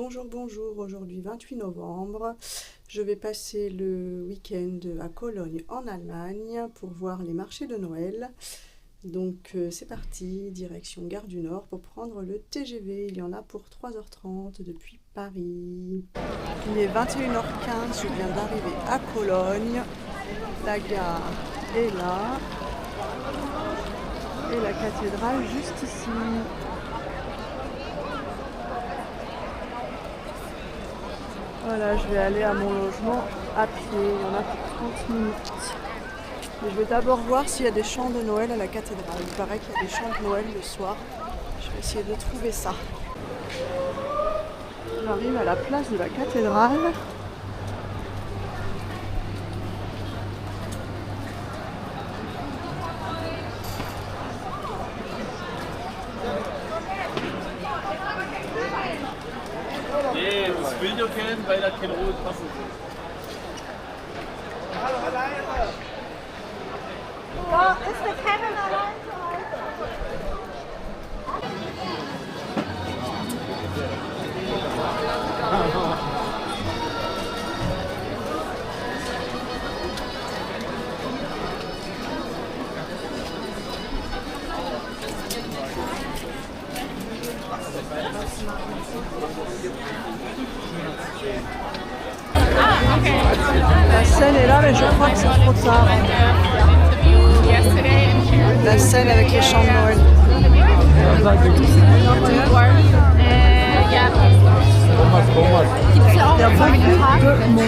Bonjour, bonjour, aujourd'hui 28 novembre, je vais passer le week-end à Cologne en Allemagne pour voir les marchés de Noël. Donc c'est parti, direction Gare du Nord pour prendre le TGV, il y en a pour 3h30 depuis Paris. Il est 21h15, je viens d'arriver à Cologne, la gare est là et la cathédrale juste ici. Voilà, je vais aller à mon logement à pied, il y en a pour 30 minutes. Mais je vais d'abord voir s'il y a des chants de Noël à la cathédrale. Il paraît qu'il y a des chants de Noël le soir. Je vais essayer de trouver ça. J'arrive à la place de la cathédrale. Nee, das Video kennen, weil das kein rohes Passen ist. Ja, ist der Kevin allein zu Hause? La scène est là, mais je crois que c'est trop tard. La scène avec les chants de Noël. Il y a beaucoup de monde.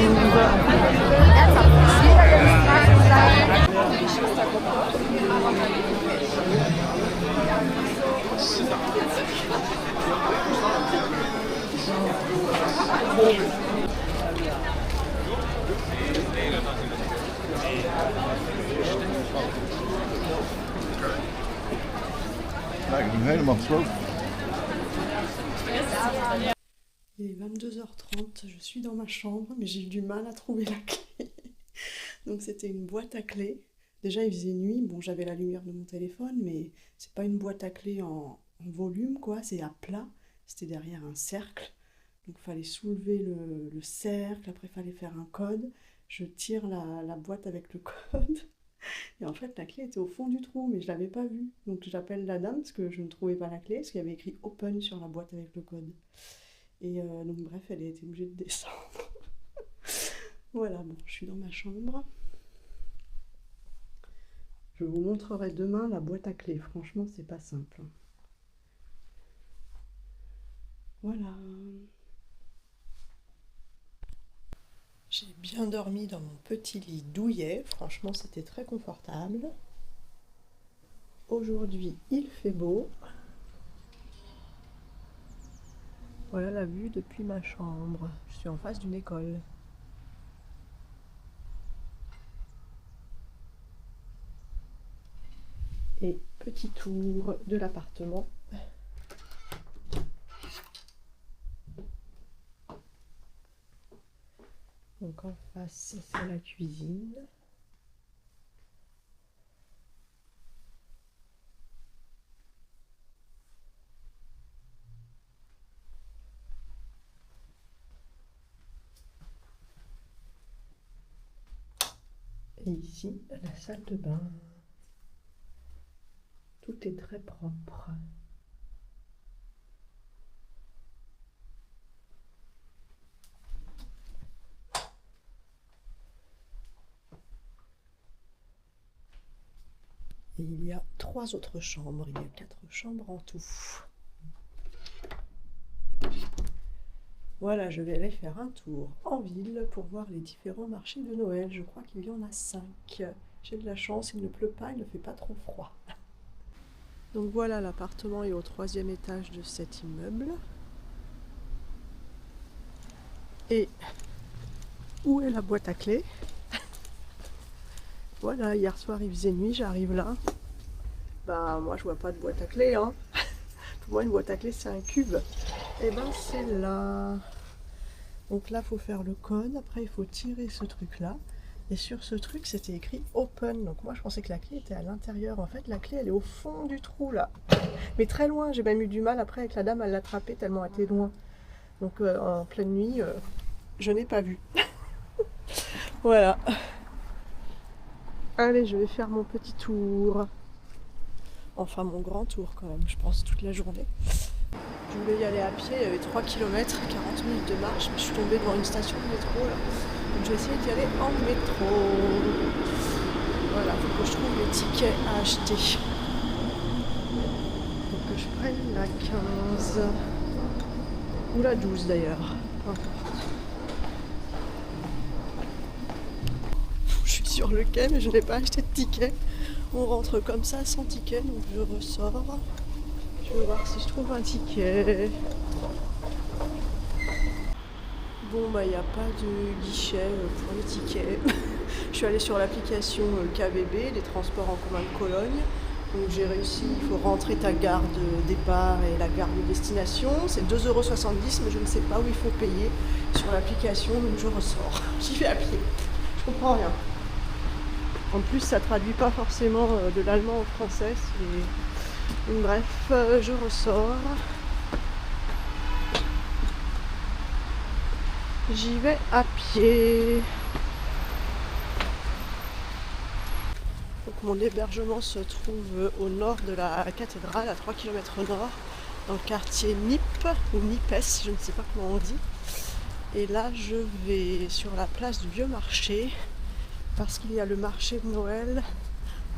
Ik ben helemaal gesloten. Il est 22h30, je suis dans ma chambre, mais j'ai eu du mal à trouver la clé. Donc c'était une boîte à clés. Déjà il faisait nuit, bon j'avais la lumière de mon téléphone, mais c'est pas une boîte à clés en volume quoi, c'est à plat. C'était derrière un cercle. Donc il fallait soulever le cercle, après il fallait faire un code. Je tire la boîte avec le code. Et en fait la clé était au fond du trou, mais je l'avais pas vue. Donc j'appelle la dame parce que je ne trouvais pas la clé, parce qu'il y avait écrit open sur la boîte avec le code. Et donc bref, elle a été obligée de descendre. Voilà, bon, je suis dans ma chambre. Je vous montrerai demain la boîte à clés. Franchement, c'est pas simple. Voilà. J'ai bien dormi dans mon petit lit douillet. Franchement, c'était très confortable. Aujourd'hui, il fait beau. Voilà la vue depuis ma chambre. Je suis en face d'une école. Et petit tour de l'appartement. Donc en face, c'est la cuisine. Et ici, la salle de bain. Tout est très propre. Et il y a 3 autres chambres. Il y a 4 chambres en tout. Voilà, je vais aller faire un tour en ville pour voir les différents marchés de Noël. Je crois qu'il y en a 5. J'ai de la chance, il ne pleut pas, il ne fait pas trop froid. Donc voilà, l'appartement est au 3e étage de cet immeuble. Et où est la boîte à clés? Voilà, hier soir il faisait nuit, j'arrive là. Bah moi je vois pas de boîte à clés, hein. Pour moi une boîte à clés c'est un cube. Et ben c'est là. Donc là il faut faire le code, après il faut tirer ce truc là. Et sur ce truc c'était écrit open, donc moi je pensais que la clé était à l'intérieur. En fait la clé elle est au fond du trou là, mais très loin. J'ai même eu du mal après avec la dame à l'attraper tellement elle était loin. Donc en pleine nuit, je n'ai pas vu. Voilà. Allez, je vais faire mon petit tour. Enfin mon grand tour quand même, je pense toute la journée. Je voulais y aller à pied, il y avait 3 km, 40 minutes de marche, mais je suis tombée devant une station de métro là. Donc je vais essayer d'y aller en métro. Voilà, faut que je trouve les tickets à acheter. Faut que je prenne la 15 ou la 12 d'ailleurs. Peu importe. Je suis sur le quai mais je n'ai pas acheté de ticket. On rentre comme ça sans ticket, donc je ressors. Je vais voir si je trouve un ticket. Bon bah il n'y a pas de guichet pour les tickets. Je suis allée sur l'application KVB, les transports en commun de Cologne. Donc j'ai réussi, il faut rentrer ta gare de départ et la gare de destination. C'est 2,70 €, mais je ne sais pas où il faut payer sur l'application, donc je ressors. J'y vais à pied. Je comprends rien. En plus, ça traduit pas forcément de l'allemand au français. Donc, bref, je ressors. J'y vais à pied. Donc, mon hébergement se trouve au nord de la cathédrale, à 3 km au nord, dans le quartier Nip, ou Nipes, je ne sais pas comment on dit. Et là, je vais sur la place du Vieux Marché, parce qu'il y a le marché de Noël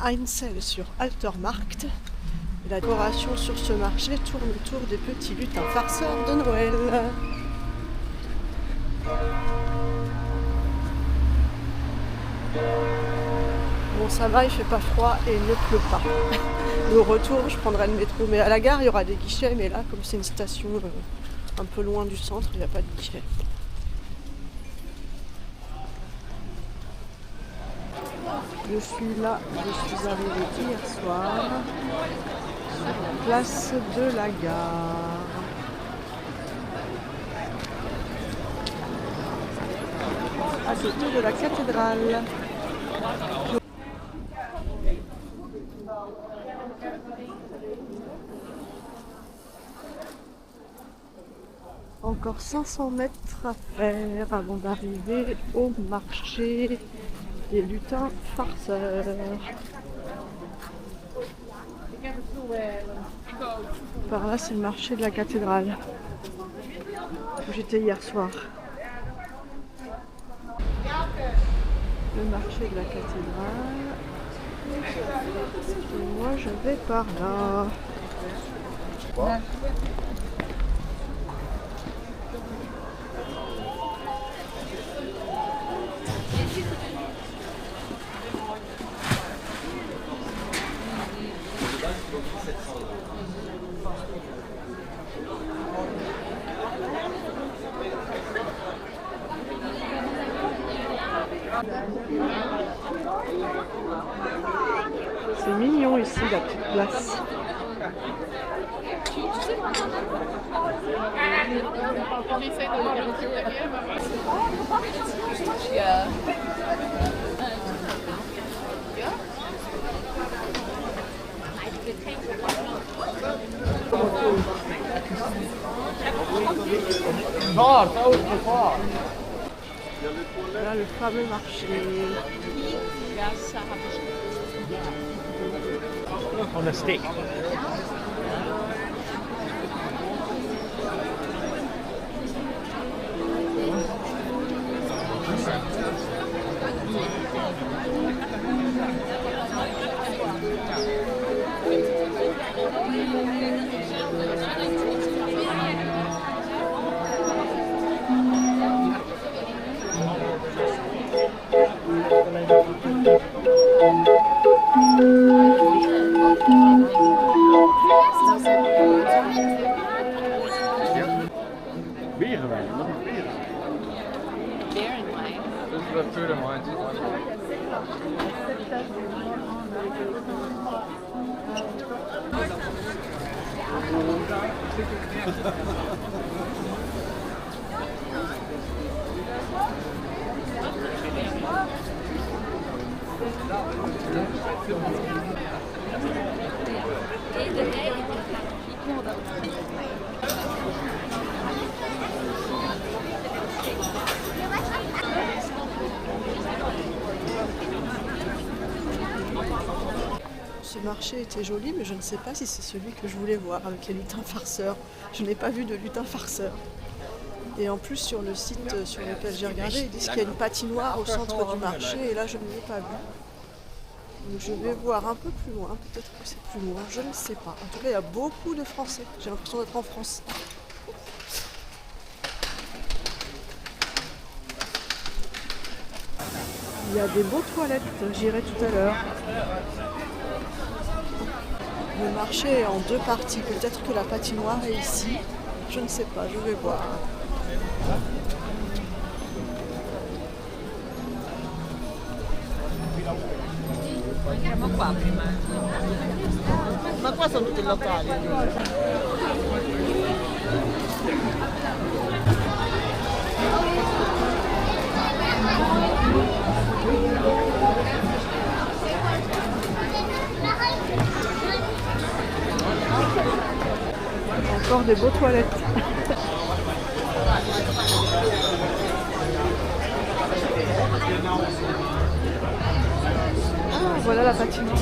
Einsel sur Altermarkt. Et la décoration sur ce marché tourne autour des petits lutins farceurs de Noël. Bon, ça va, il fait pas froid et il ne pleut pas. Au retour, je prendrai le métro. Mais à la gare, il y aura des guichets, mais là, comme c'est une station un peu loin du centre, il n'y a pas de guichet. Je suis là, je suis arrivée hier soir sur la place de la gare. À côté de la cathédrale. Encore 500 mètres à faire avant d'arriver au marché des lutins farceurs. Par là, c'est le marché de la cathédrale où j'étais hier soir. Le marché de la cathédrale. Et moi, je vais par là. C'est mignon ici, la petite place. Là, le fameux marché. On a stick. Bierenwijn, nog een bier. Beer and wine. This is the food and wine. marché était joli, mais je ne sais pas si c'est celui que je voulais voir avec les lutins farceurs. Je n'ai pas vu de lutins farceurs. Et en plus, sur le site sur lequel j'ai regardé, ils disent qu'il y a une patinoire au centre du marché, et là, je ne l'ai pas vu. Donc je vais voir un peu plus loin, peut-être que c'est plus loin, je ne sais pas. En tout cas, il y a beaucoup de Français. J'ai l'impression d'être en France. Il y a des beaux toilettes, j'irai tout à l'heure. Le marché est en deux parties, peut-être que la patinoire est ici. Je ne sais pas, je vais voir. Siamo qua prima. Ma qua sono tutti locali. Encore des beaux toilettes. Ah, voilà la patinoire.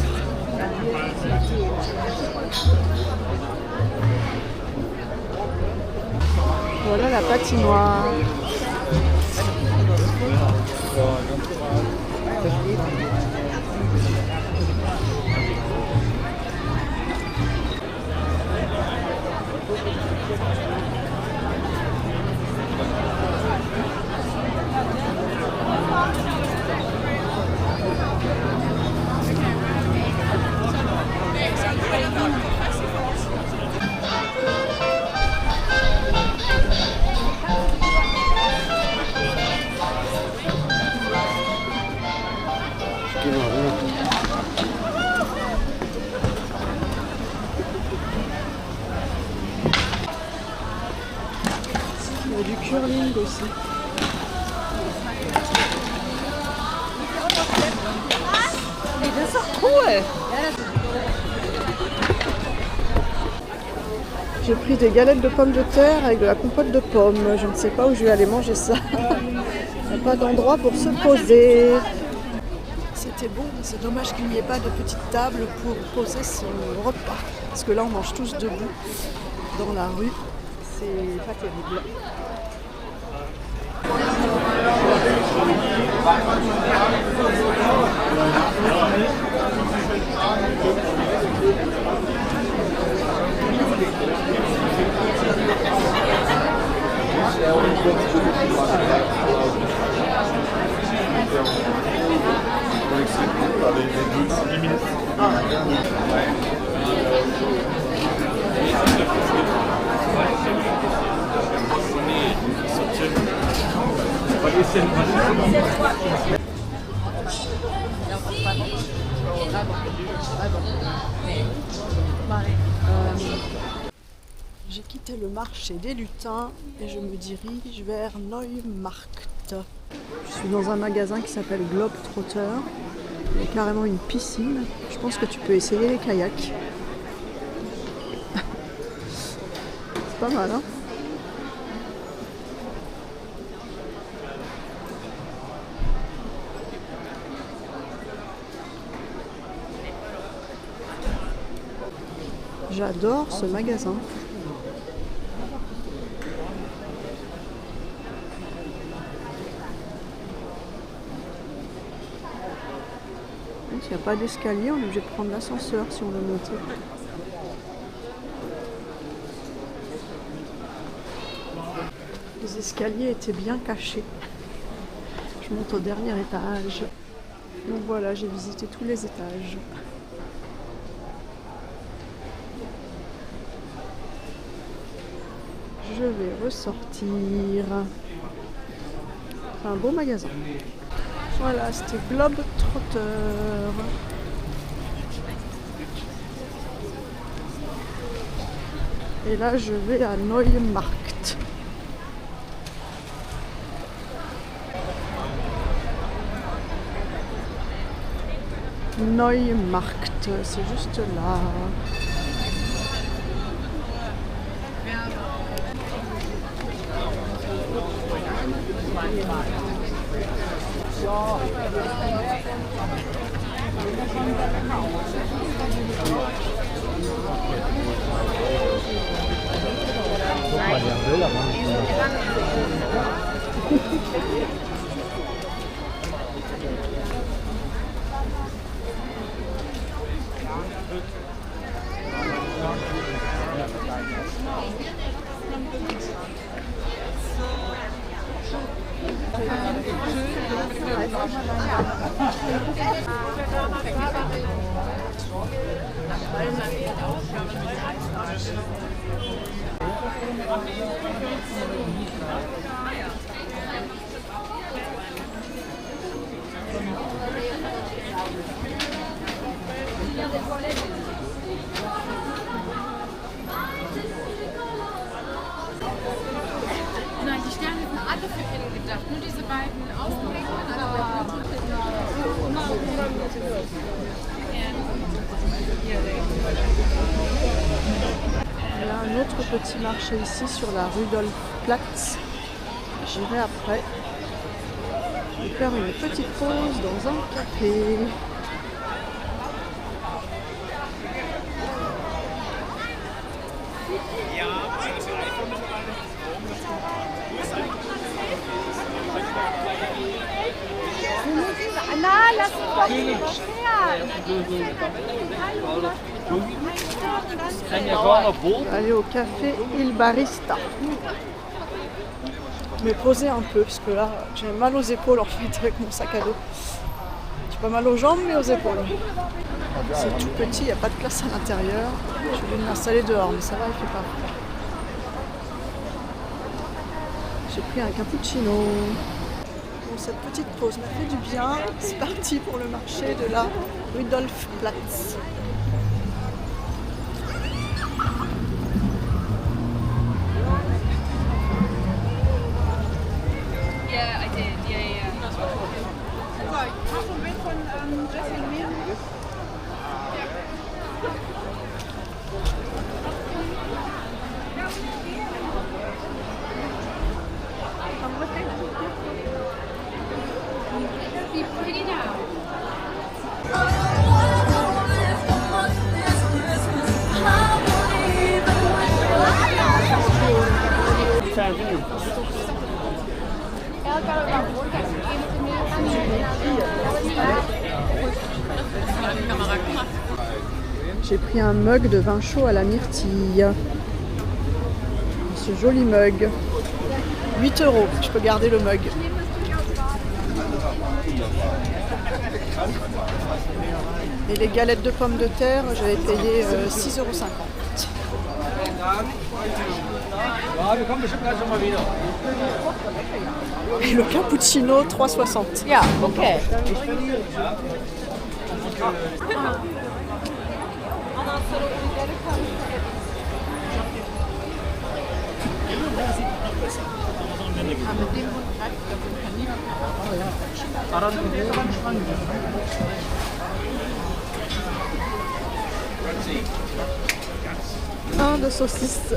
Voilà la patinoire. Il y a du curling aussi. Das ist doch cool. J'ai pris des galettes de pommes de terre avec de la compote de pommes. Je ne sais pas où je vais aller manger ça. Il n'y a pas d'endroit pour se poser. C'était bon, mais c'est dommage qu'il n'y ait pas de petite table pour poser son repas. Parce que là, on mange tous debout dans la rue. C'est pas terrible. J'ai quitté le marché des lutins et je me dirige vers Neumarkt. Je suis dans un magasin qui s'appelle Globetrotter. Il y a carrément une piscine. Je pense que tu peux essayer les kayaks. C'est pas mal, hein? J'adore ce magasin. Il n'y a pas d'escalier, on est obligé de prendre l'ascenseur si on veut monter. Les escaliers étaient bien cachés. Je monte au dernier étage. Donc voilà, j'ai visité tous les étages. Je vais ressortir. C'est un beau magasin. Voilà, c'était Globetrotter. Et là, je vais à Neumarkt. Neumarkt, c'est juste là. Nein, die Sterne sind alle für ihn gedacht. Nur diese beiden Außenwinkel. Il y a un autre petit marché ici sur la Rudolfplatz. J'irai après. Je vais faire une petite pause dans un café. Aller au café Il Barista. Je vais poser un peu parce que là j'ai mal aux épaules en fait avec mon sac à dos. J'ai pas mal aux jambes mais aux épaules. C'est tout petit, il n'y a pas de place à l'intérieur. Je vais m'installer dehors mais ça va, il fait pas froid. J'ai pris un cappuccino. Bon, cette petite pause m'a fait du bien. C'est parti pour le marché de la Rudolfplatz. Yeah, I did. Yeah. Be pretty now. J'ai pris un mug de vin chaud à la myrtille. Ce joli mug. 8 €. Je peux garder le mug. Et les galettes de pommes de terre, j'avais payé 6,50 €. Et le cappuccino, 3,60 €. Ja, okay. Un de saucisse.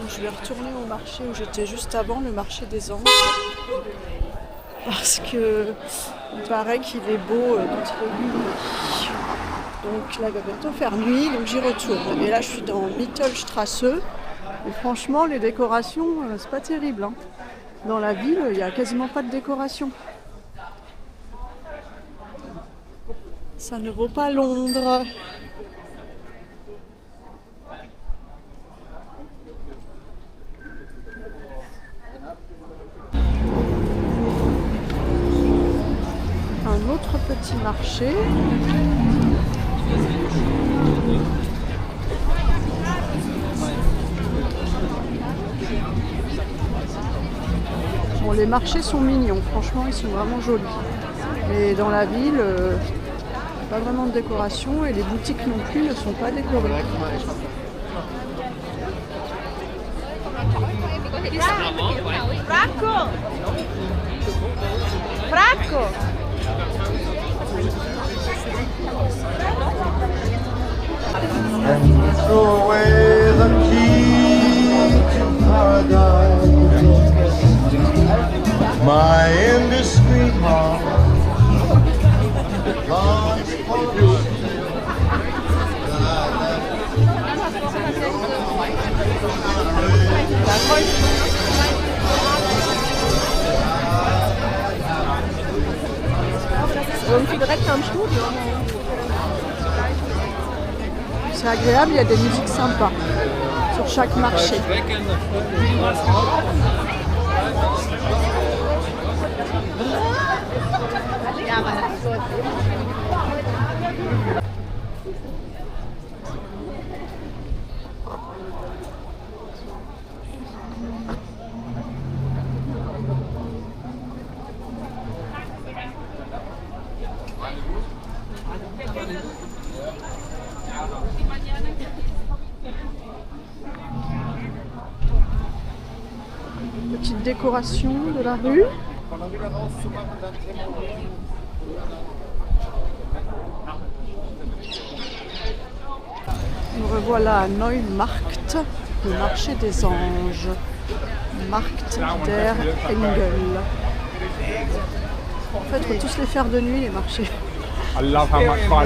Je vais retourner au marché où j'étais juste avant, le marché des Anges. Parce que il paraît qu'il est beau d'entre lui. Donc là, il va bientôt faire nuit, donc j'y retourne. Et là, je suis dans Mittelstraße. Et franchement, les décorations, c'est pas terrible. Hein. Dans la ville, il n'y a quasiment pas de décoration. Ça ne vaut pas Londres. Un autre petit marché. Bon, les marchés sont mignons, franchement ils sont vraiment jolis. Mais dans la ville, pas vraiment de décoration et les boutiques non plus ne sont pas décorées. Franco! Franco! And throw away the key to paradise. My indiscreet heart longs for the Irgendwie direkt am Studio. C'est agréable, il y a des musiques sympas sur chaque marché. Petite décoration de la rue. Nous revoilà à Neumarkt, le marché des anges. Markt der Engel. En fait, il faut tous les faire de nuit, les marchés.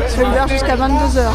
C'est ouvert jusqu'à 22h.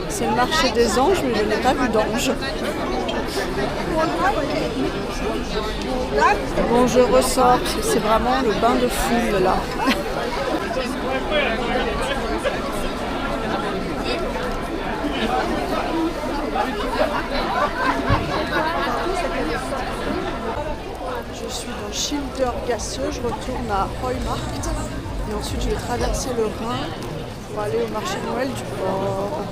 C'est le marché des anges, mais je n'ai pas vu d'ange. Bon, je ressors, parce que c'est vraiment le bain de foule là. Je suis dans Schildergasse, je retourne à Heumarkt et ensuite je vais traverser le Rhin pour aller au marché de Noël du port.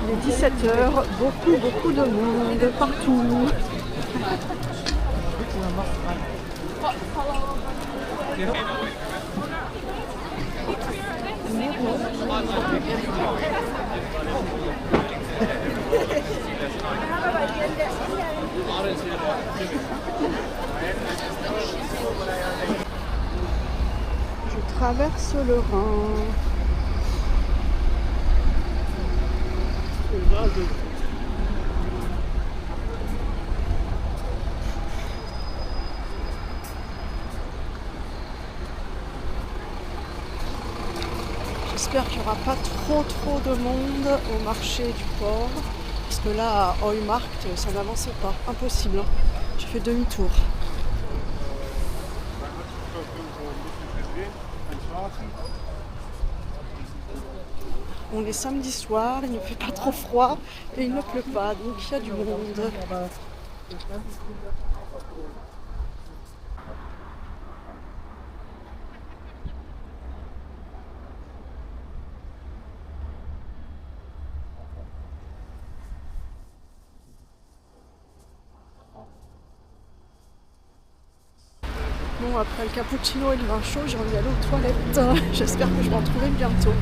Il est 17h, beaucoup de monde partout. Je traverse le Rhin. J'espère qu'il n'y aura pas trop de monde au marché du port. Parce que là, à Heumarkt, ça n'avançait pas. Impossible. Hein. J'ai fait demi-tour. On est samedi soir, il ne fait pas trop froid et il ne pleut pas, donc il y a du monde. après le cappuccino et le vin chaud, j'ai envie d'aller aux toilettes. J'espère que je vais en trouver bientôt.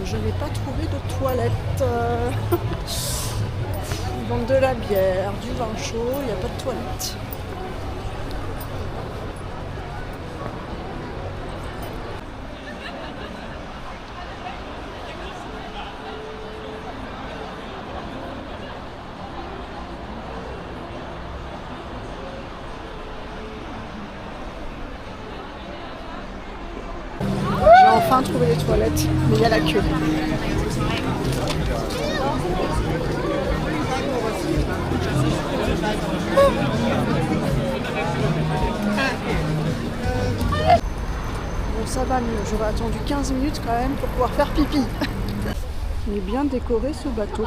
Je n'ai pas trouvé de toilette. Ils vendent de la bière, du vin chaud, il n'y a pas de toilette. J'ai enfin trouvé les toilettes, mais il y a la queue. Bon, ça va mieux. J'aurais attendu 15 minutes quand même pour pouvoir faire pipi. Il est bien décoré ce bateau.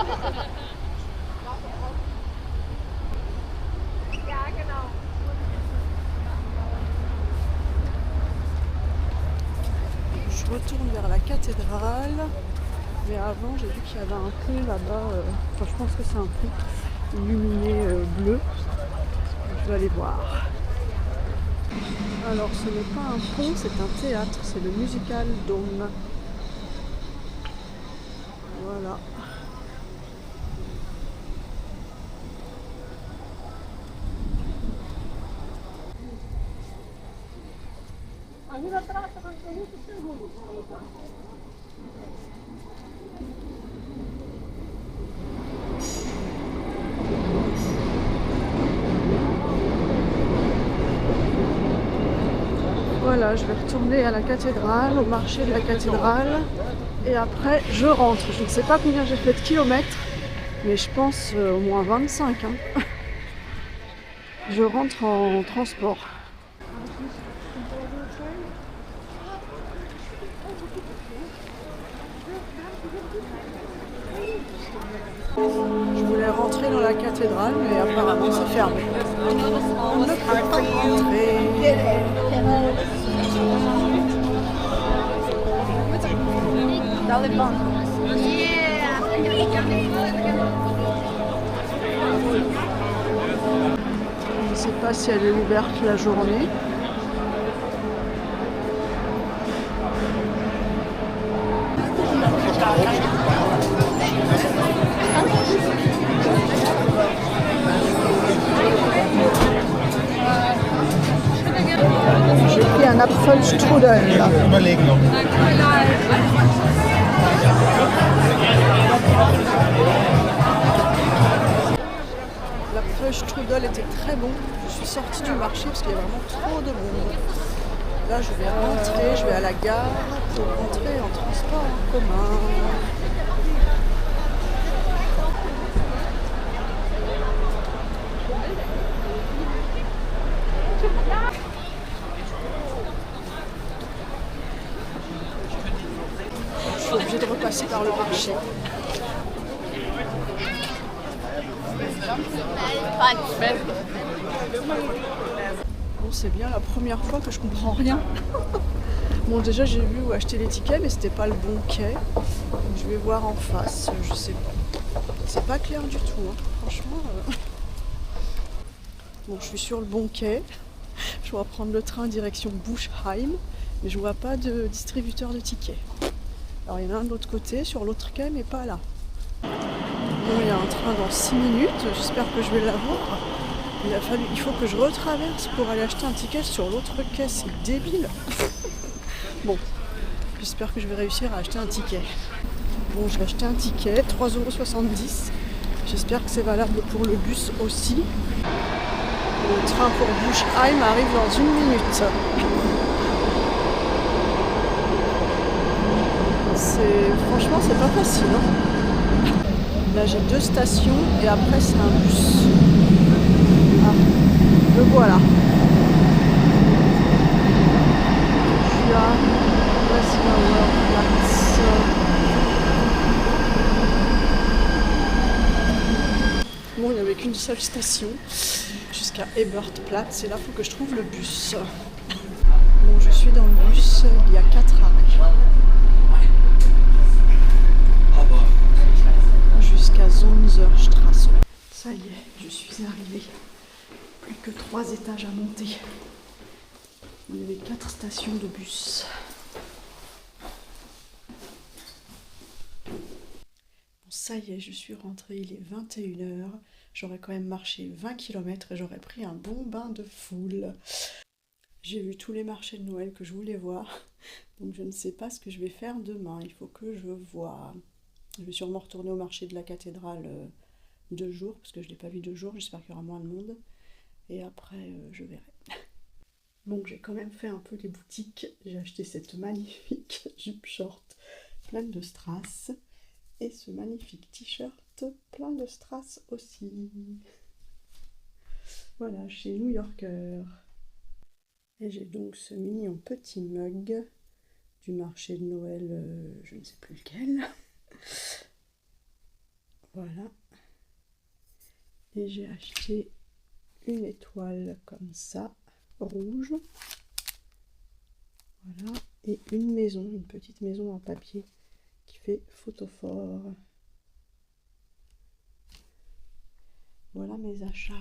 Je retourne vers la cathédrale, mais avant j'ai vu qu'il y avait un pont là-bas, enfin je pense que c'est un pont illuminé bleu, je vais aller voir. Alors ce n'est pas un pont, c'est un théâtre, c'est le Musical Dome. Voilà. Voilà, je vais retourner à la cathédrale, au marché de la cathédrale, et après je rentre. Je ne sais pas combien j'ai fait de kilomètres, mais je pense au moins 25. Hein. Je rentre en transport. Je voulais rentrer dans la cathédrale, mais apparemment c'est fermé. On ne peut pas rentrer. Dans les bancs. Je ne sais pas si elle est ouverte la journée. J'ai pris un Apfelstrudel. L'Apfelstrudel était très bon. Je suis sortie du marché parce qu'il y a vraiment trop de monde. Là, je vais rentrer, je vais à la gare pour rentrer en transport en commun. passer par le marché. Bon, c'est bien la première fois que je comprends rien. Bon, déjà j'ai vu où acheter les tickets, mais c'était pas le bon quai. Donc, je vais voir en face, je sais pas. C'est pas clair du tout, hein. Franchement. Bon, je suis sur le bon quai. Je dois prendre le train direction Buschheim, mais je vois pas de distributeur de tickets. Alors il y en a un de l'autre côté, sur l'autre quai, mais pas là. Bon, il y a un train dans 6 minutes, j'espère que je vais l'avoir. Il faut que je retraverse pour aller acheter un ticket sur l'autre quai, c'est débile. Bon, j'espère que je vais réussir à acheter un ticket. Bon, je vais acheter un ticket, 3,70 €. J'espère que c'est valable pour le bus aussi. Le train pour Buschheim arrive dans 1 minute. Franchement, c'est pas facile, hein. Là, j'ai 2 stations et après, c'est un bus. Ah, le voilà. Je suis à Breslauer Platz. Bon, il n'y avait qu'une seule station jusqu'à Ebertplatz et là, il faut que je trouve le bus. Bon, je suis dans le bus, il y a 4 arrêts. Jusqu'à Zonzerstraße. Ça y est, je suis arrivée. Plus que 3 étages à monter. Il y avait 4 stations de bus. Bon, ça y est, je suis rentrée, il est 21 h. J'aurais quand même marché 20 km et j'aurais pris un bon bain de foule. J'ai vu tous les marchés de Noël que je voulais voir. Donc je ne sais pas ce que je vais faire demain. Il faut que je voie. Je vais sûrement retourner au marché de la cathédrale 2 jours, parce que je ne l'ai pas vu 2 jours, j'espère qu'il y aura moins de monde. Et après, je verrai. Donc j'ai quand même fait un peu les boutiques. J'ai acheté cette magnifique jupe short pleine de strass. Et ce magnifique t-shirt plein de strass aussi. Voilà, chez New Yorker. Et j'ai donc ce mignon petit mug du marché de Noël, je ne sais plus lequel. Voilà. Et j'ai acheté une étoile comme ça, rouge. Voilà. Et une maison, une petite maison en papier qui fait photophore. Voilà mes achats.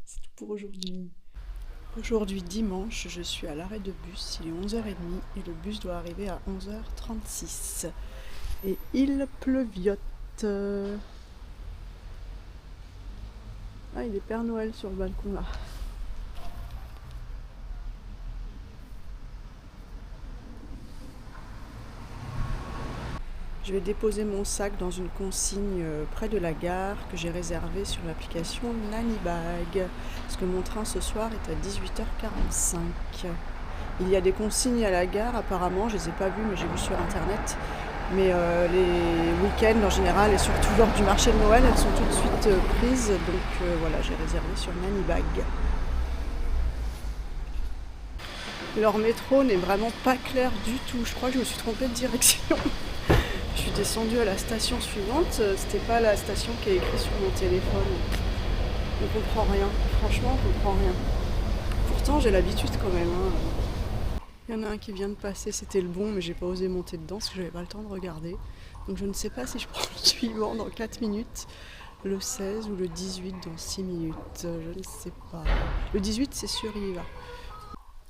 C'est tout pour aujourd'hui. Aujourd'hui dimanche, je suis à l'arrêt de bus, il est 11h30 et le bus doit arriver à 11h36. Et il pleuviote. Ah, il est Père Noël sur le balcon là. Je vais déposer mon sac dans une consigne près de la gare que j'ai réservée sur l'application Nannybag. Parce que mon train ce soir est à 18h45. Il y a des consignes à la gare apparemment, je ne les ai pas vues mais j'ai vu sur internet. Mais les week-ends en général et surtout lors du marché de Noël, elles sont tout de suite prises. Donc voilà, j'ai réservé sur Nannybag. Leur métro n'est vraiment pas clair du tout. Je crois que je me suis trompée de direction. Je suis descendue à la station suivante. C'était pas la station qui est écrite sur mon téléphone. On comprend rien. Franchement, on comprend rien. Pourtant, j'ai l'habitude quand même. Hein. Il y en a un qui vient de passer, c'était le bon, mais j'ai pas osé monter dedans parce que j'avais pas le temps de regarder. Donc je ne sais pas si je prends le suivant dans 4 minutes, le 16 ou le 18 dans 6 minutes. Je ne sais pas. Le 18, c'est sûr, il y va.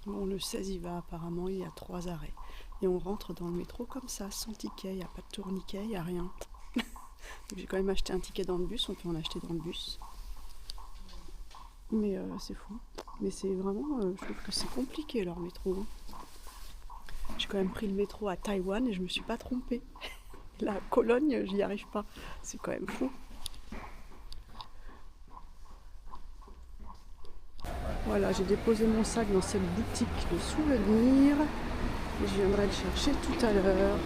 Bon, le 16, il va apparemment, il y a 3 arrêts. Et on rentre dans le métro comme ça, sans ticket, il n'y a pas de tourniquet, il n'y a rien. Donc j'ai quand même acheté un ticket dans le bus, on peut en acheter dans le bus. Mais c'est fou. Mais c'est vraiment, je trouve que c'est compliqué leur métro. Hein. J'ai quand même pris le métro à Taïwan et je me suis pas trompée. La Cologne, j'y arrive pas. C'est quand même fou. Voilà, j'ai déposé mon sac dans cette boutique de souvenirs. Et je viendrai le chercher tout à l'heure.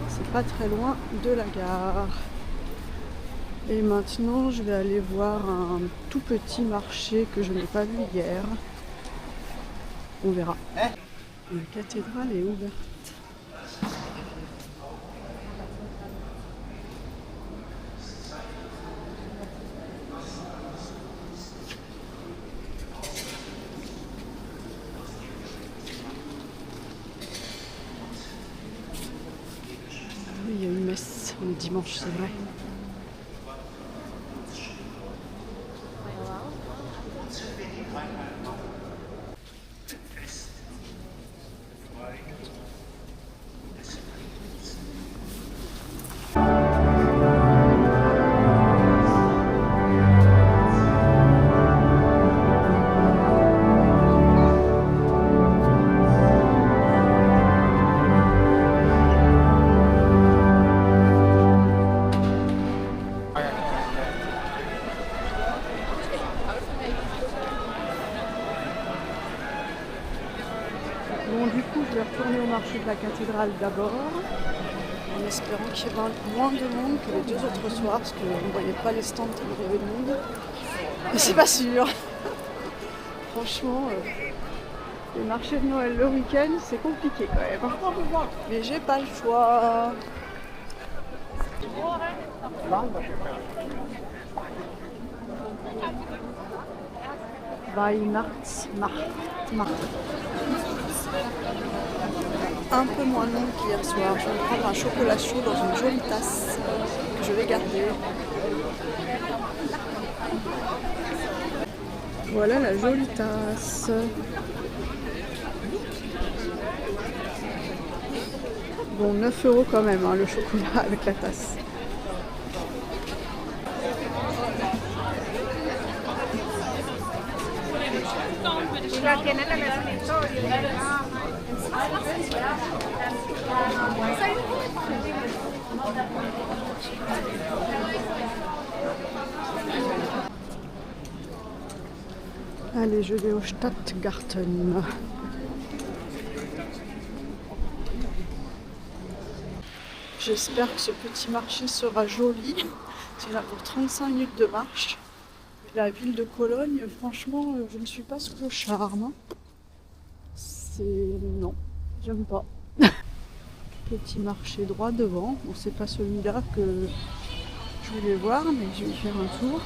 C'est pas très loin de la gare. Et maintenant, je vais aller voir un tout petit marché que je n'ai pas vu hier. On verra. La cathédrale est ouverte. dimanche, c'est vrai. Bon, du coup, je vais retourner au marché de la cathédrale d'abord, en espérant qu'il y ait moins de monde que les 2 autres soirs, parce qu'on ne voyait pas les stands tellement il y avait de monde. Mais c'est pas sûr. Franchement, les marchés de Noël le week-end, c'est compliqué quand même. Mais j'ai pas le choix. Weihnachtsmarkt. Un peu moins long qu'hier soir. Je vais me prendre un chocolat chaud dans une jolie tasse que je vais garder. Voilà la jolie tasse. Bon, 9 € quand même, hein, le chocolat avec la tasse. Allez, je vais au Stadtgarten. J'espère que ce petit marché sera joli. C'est là pour 35 minutes de marche. La ville de Cologne, franchement, je ne suis pas sous le charme. Non, j'aime pas. Petit marché droit devant. Bon, c'est pas celui-là que je voulais voir, mais je vais y faire un tour.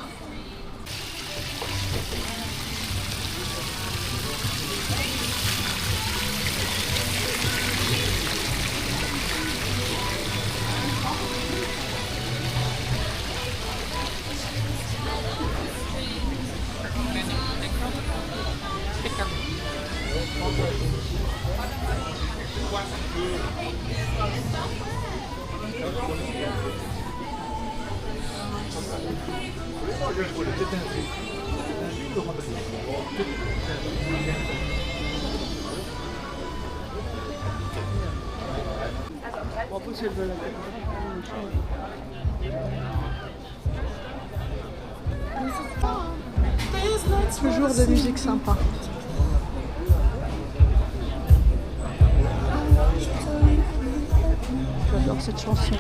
Toujours de musique sympa. J'adore cette chanson.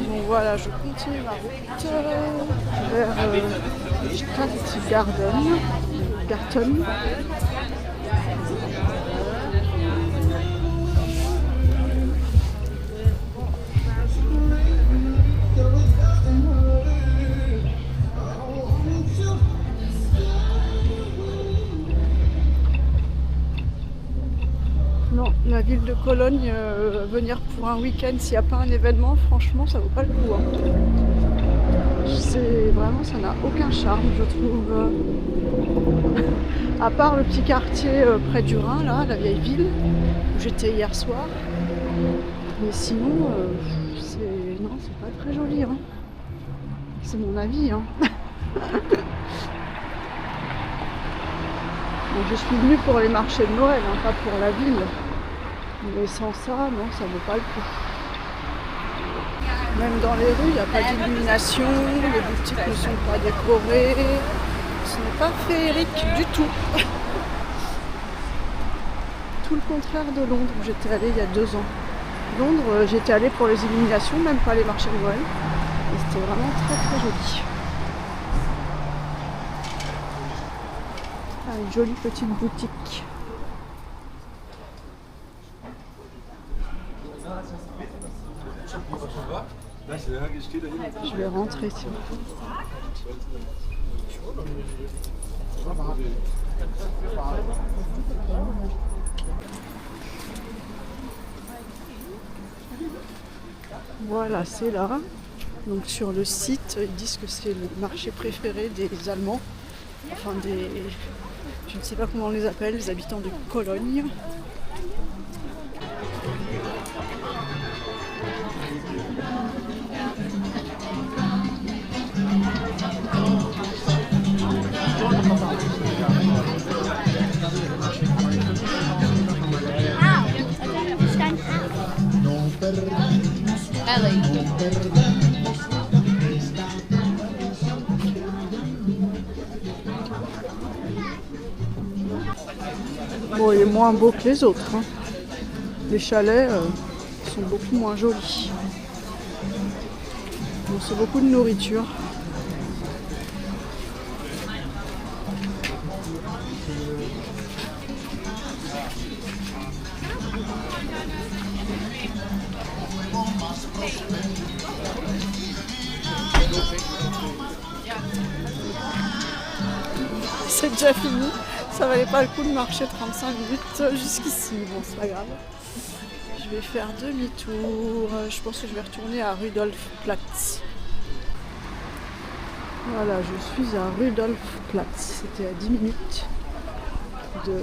Bon voilà, je continue ma route vers Stadtgarten. Non, la ville de Cologne, venir pour un week-end s'il n'y a pas un événement, franchement, ça vaut pas le coup. Hein. C'est vraiment, ça n'a aucun charme, je trouve. À part le petit quartier près du Rhin, là, la vieille ville, où j'étais hier soir. Mais sinon, non, c'est pas très joli. Hein. C'est mon avis. Hein. Bon, je suis venue pour les marchés de Noël, hein, pas pour la ville. Mais sans ça, non, ça vaut pas le coup. Même dans les rues, il n'y a pas d'illumination, les boutiques ne sont pas décorées. Ce n'est pas féerique du tout. Tout le contraire de Londres où j'étais allée il y a 2 ans. Londres, j'étais allée pour les illuminations, même pas les marchés de Noël. Et c'était vraiment très très joli. Ah, une jolie petite boutique. Je vais rentrer, tiens. Voilà, c'est là. Donc sur le site, ils disent que c'est le marché préféré des Allemands. Enfin des... Je ne sais pas comment on les appelle, les habitants de Cologne. Bon, il est moins beau que les autres. Hein. Les chalets sont beaucoup moins jolis. Bon, c'est beaucoup de nourriture. C'est déjà fini. Ça valait pas le coup de marcher 35 minutes jusqu'ici. Bon, c'est pas grave. Je vais faire demi-tour. Je pense que je vais retourner à Rudolfplatz. Voilà, je suis à Rudolfplatz. C'était à 10 minutes de...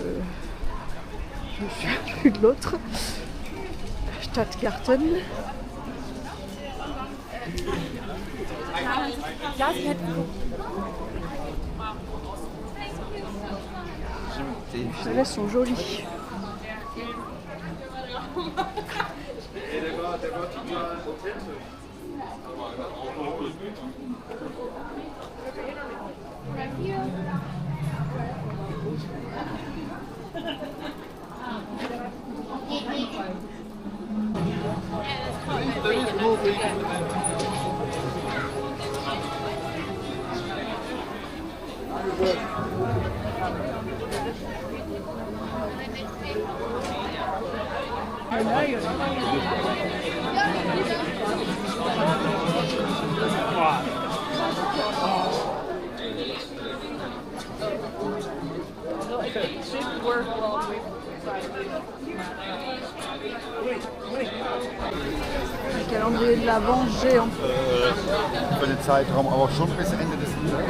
Je me souviens plus de l'autre. Stadtgarten. Les chalets sont jolis. Un calendrier de l'Avent géant. Für den Zeitraum, aber schon bis Ende des Jahres.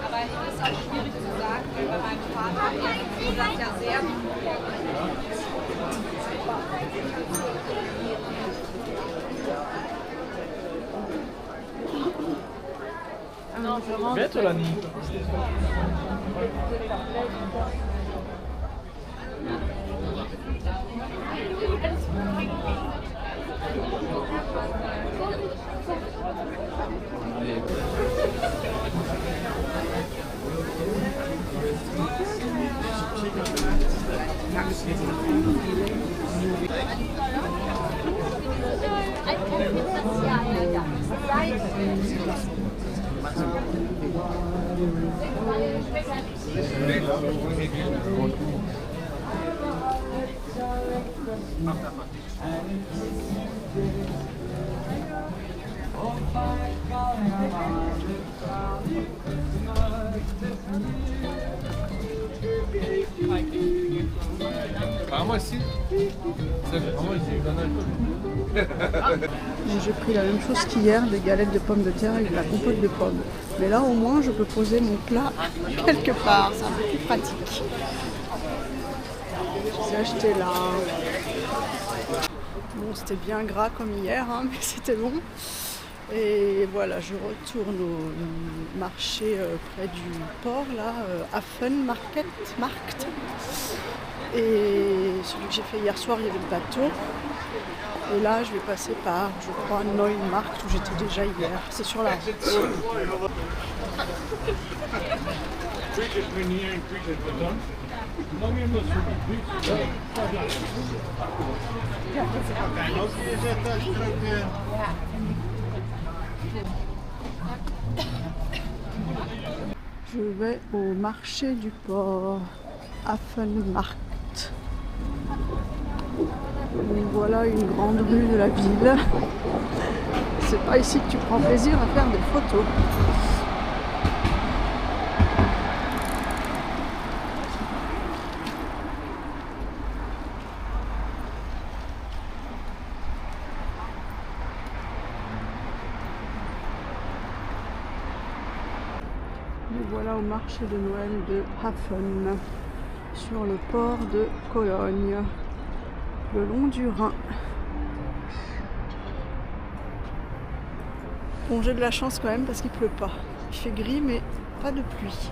Aber es ist auch schwierig zu sagen, weil bei meinem Vater ist das ja sehr Bête ou la nuit? J'ai pris la même chose qu'hier, des galettes de pommes de terre avec de la compote de pommes. Mais là au moins je peux poser mon plat quelque part, c'est un peu plus pratique. J'ai acheté là. Bon, c'était bien gras comme hier, hein, mais c'était bon. Et voilà, je retourne au marché près du port, là, Affenmarkt. Et celui que j'ai fait hier soir, il y avait le bateau. Et là, je vais passer par, je crois, Neumarkt, où j'étais déjà hier. C'est sur la route. Je vais au marché du port, Affenmarkt. Donc voilà une grande rue de la ville. C'est pas ici que tu prends plaisir à faire des photos. Nous voilà au marché de Noël de Hafen, sur le port de Cologne, le long du Rhin. Bon, j'ai de la chance quand même parce qu'il pleut pas. Il fait gris mais pas de pluie.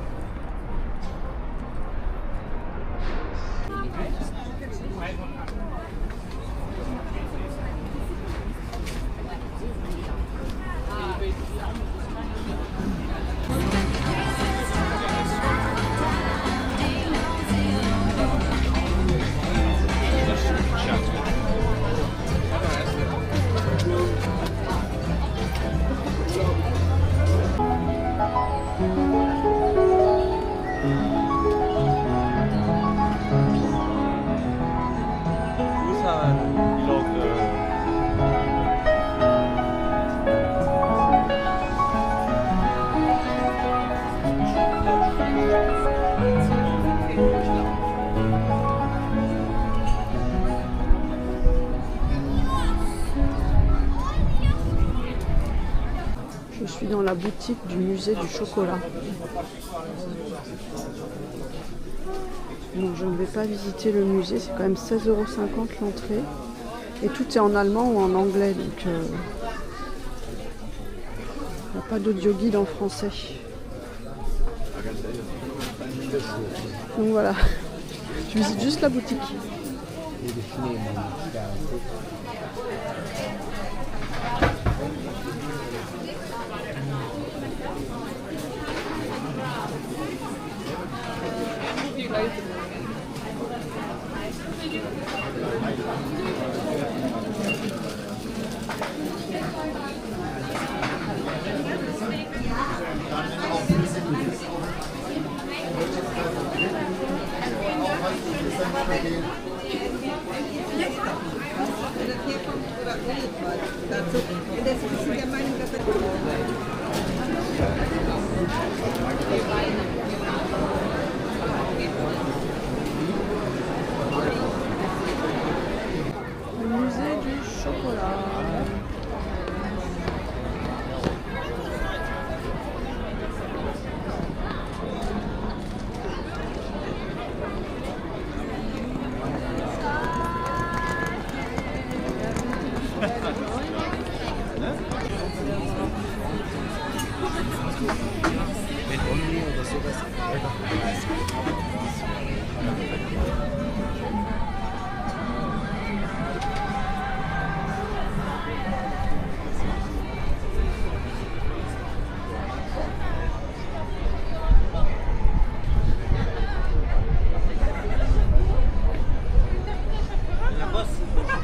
Je suis dans la boutique du musée du chocolat. Donc je ne vais pas visiter le musée, c'est quand même 16,50 € l'entrée. Et tout est en allemand ou en anglais, donc il n'y a pas d'audio guide en français. Donc voilà, je visite juste la boutique. Le musée du chocolat.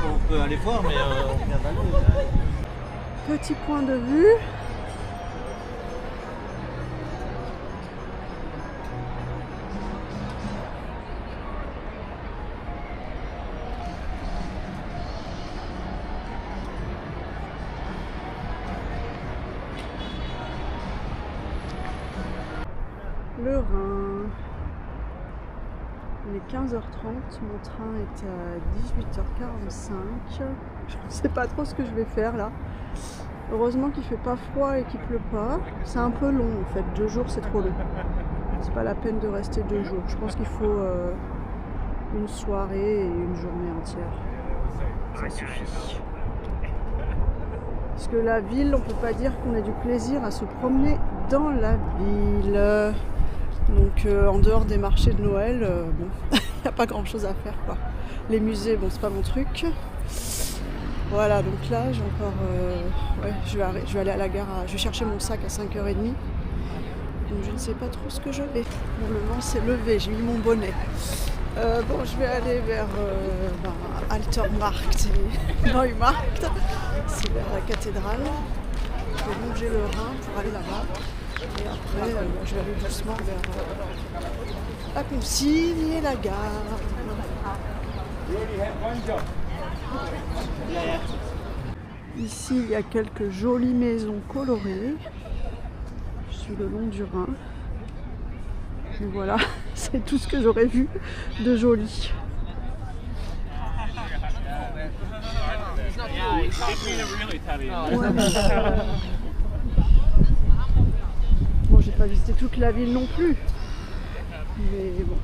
On peut aller voir, mais on vient d'aller. Petit point de vue. Le Rhin. Il est 15h30, mon train est à 18h45. Je ne sais pas trop ce que je vais faire là. Heureusement qu'il fait pas froid et qu'il pleut pas. C'est un peu long en fait, 2 jours c'est trop long. C'est pas la peine de rester 2 jours. Je pense qu'il faut une soirée et une journée entière. Ça suffit. Parce que la ville, on peut pas dire qu'on ait du plaisir à se promener dans la ville. Donc en dehors des marchés de Noël, bon, il n'y a pas grand chose à faire quoi. Les musées, bon c'est pas mon truc. Voilà, donc là, j'ai encore... ouais, je vais aller à la gare, je vais chercher mon sac à 5h30. Donc je ne sais pas trop ce que je vais. Bon, le vent s'est levé, j'ai mis mon bonnet. Bon, je vais aller vers Altermarkt et Neumarkt. C'est vers la cathédrale. Je vais longer le Rhin pour aller là-bas. Et après, je vais aller doucement vers la consigne et la gare. Ici, il y a quelques jolies maisons colorées. Je suis le long du Rhin. Et voilà, c'est tout ce que j'aurais vu de joli. Bon, j'ai pas visité toute la ville non plus. Mais bon,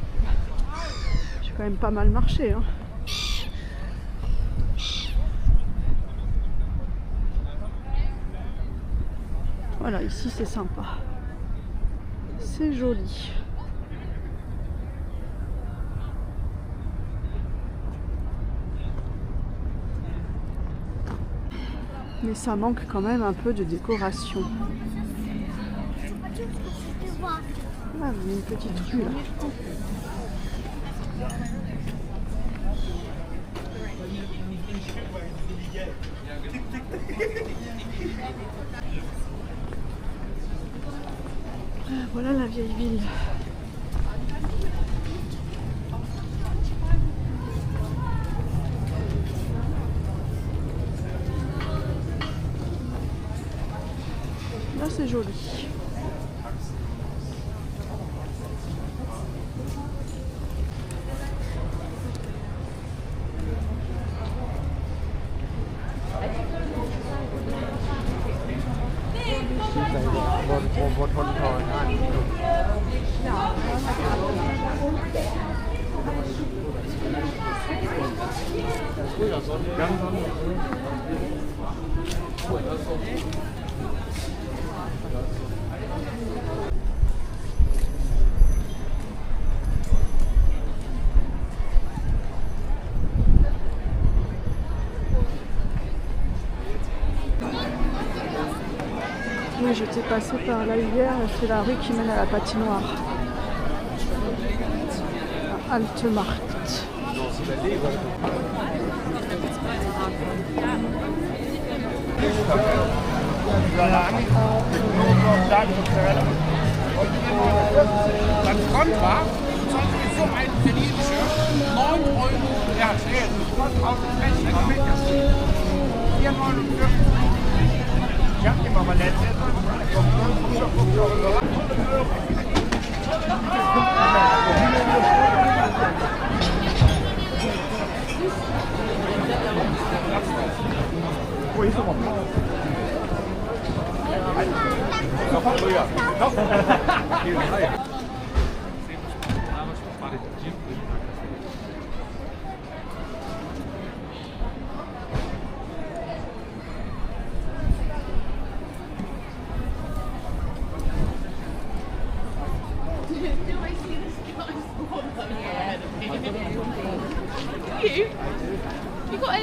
j'ai quand même pas mal marché, hein. Voilà, ici c'est sympa. C'est joli. Mais ça manque quand même un peu de décoration. Ah, il y a une petite rue là. Ah, voilà la vieille ville. Là c'est joli. Oui, j'étais passée par là hier, c'est la rue qui mène à la patinoire. À Altermarkt. Dann Front war, sollte so ein italienischer 9 € ja, stehen. 4,49 €. Ich hab immer mal letztes. Wo ist er? Noch früher. Noch. You got a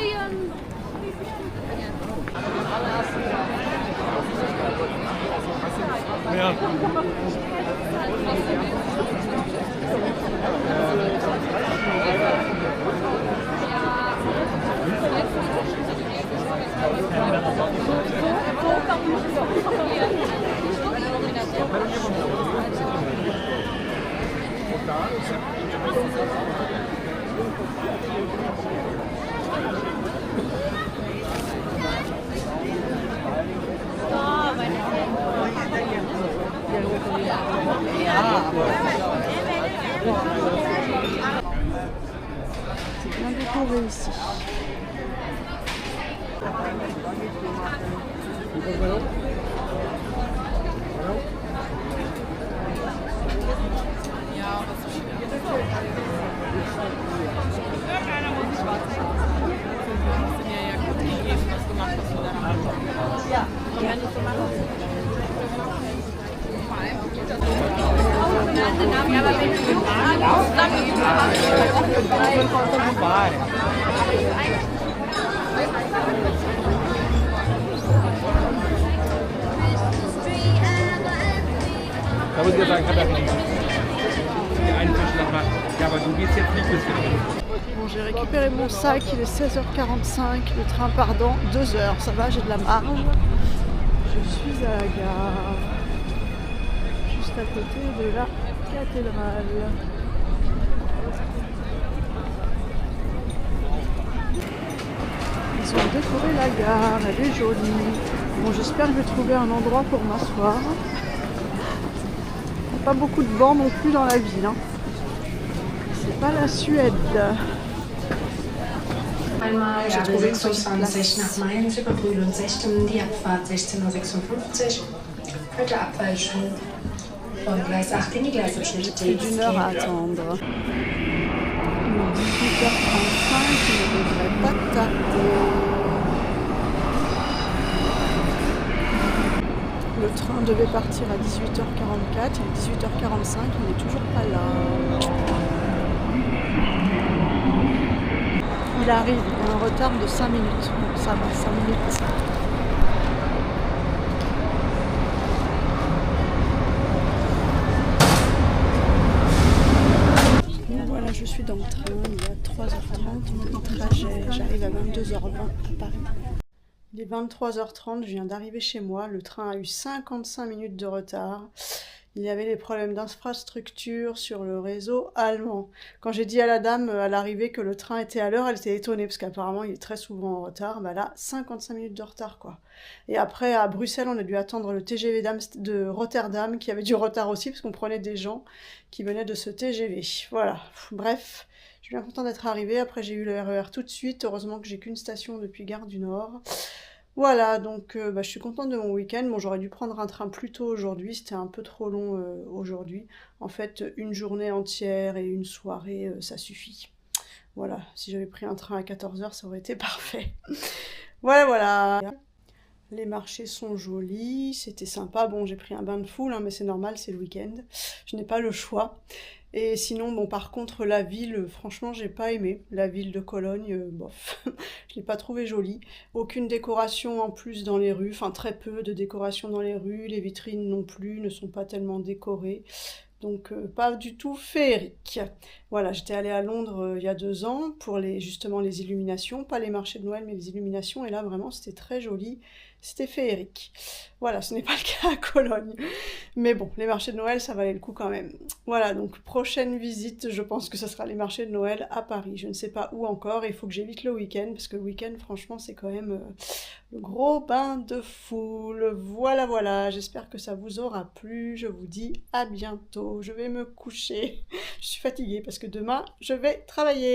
C'est bien décoré ici. Da muss ich ja sagen, ich habe ja die einen Verschlag macht. Ja, aber du gehst jetzt nicht bis Bon, j'ai récupéré mon sac, il est 16h45, le train part dans 2 heures. Ça va, j'ai de la marge. Je suis à la gare, juste à côté de la cathédrale. Ils ont décoré la gare, elle est jolie. Bon, j'espère que je vais trouver un endroit pour m'asseoir. Il n'y a pas beaucoup de bancs non plus dans la ville, hein. C'est pas la Suède. Einmal R26 nach Mainz über Brühl und Sechtem, die Abfahrt 16:56 Uhr. Heute Abweichung von Gleis 8 in die Gleisabschnitte J'ai pris d'une heure à attendre. 18h35, je ne devrais pas tarder. Le train devait partir à 18h44, il est 18h45, il n'est toujours pas là. Il arrive, il y a un retard de 5 minutes. Bon, ça va, 5 minutes. Bon, voilà, je suis dans le train, il est à 3h30, mon trajet, j'arrive à 22h20 à Paris. Il est 23h30, je viens d'arriver chez moi, le train a eu 55 minutes de retard. Il y avait des problèmes d'infrastructure sur le réseau allemand. Quand j'ai dit à la dame à l'arrivée que le train était à l'heure, elle était étonnée parce qu'apparemment il est très souvent en retard. Bah là, 55 minutes de retard quoi. Et après à Bruxelles, on a dû attendre le TGV de Rotterdam qui avait du retard aussi parce qu'on prenait des gens qui venaient de ce TGV. Voilà, bref, je suis bien contente d'être arrivée. Après j'ai eu le RER tout de suite. Heureusement que j'ai qu'une station depuis Gare du Nord. Voilà, donc je suis contente de mon week-end. Bon, j'aurais dû prendre un train plus tôt aujourd'hui, c'était un peu trop long aujourd'hui. En fait, une journée entière et une soirée, ça suffit. Voilà, si j'avais pris un train à 14h, ça aurait été parfait. Voilà, voilà. Les marchés sont jolis, c'était sympa. Bon, j'ai pris un bain de foule, hein, mais c'est normal, c'est le week-end. Je n'ai pas le choix. Et sinon, bon, par contre, la ville, franchement, j'ai pas aimé. La ville de Cologne, bof, je l'ai pas trouvée jolie. Aucune décoration en plus dans les rues, enfin très peu de décoration dans les rues. Les vitrines non plus ne sont pas tellement décorées. Donc pas du tout féerique. Voilà, j'étais allée à Londres il y a 2 ans pour justement les illuminations, pas les marchés de Noël mais les illuminations, et là vraiment c'était très joli, c'était féerique. Voilà, ce n'est pas le cas à Cologne, mais bon, les marchés de Noël ça valait le coup quand même. Voilà, donc prochaine visite, je pense que ce sera les marchés de Noël à Paris, je ne sais pas où encore, il faut que j'évite le week-end, parce que le week-end franchement c'est quand même le gros bain de foule. Voilà, voilà, j'espère que ça vous aura plu, je vous dis à bientôt, je vais me coucher, je suis fatiguée parce que demain je vais travailler.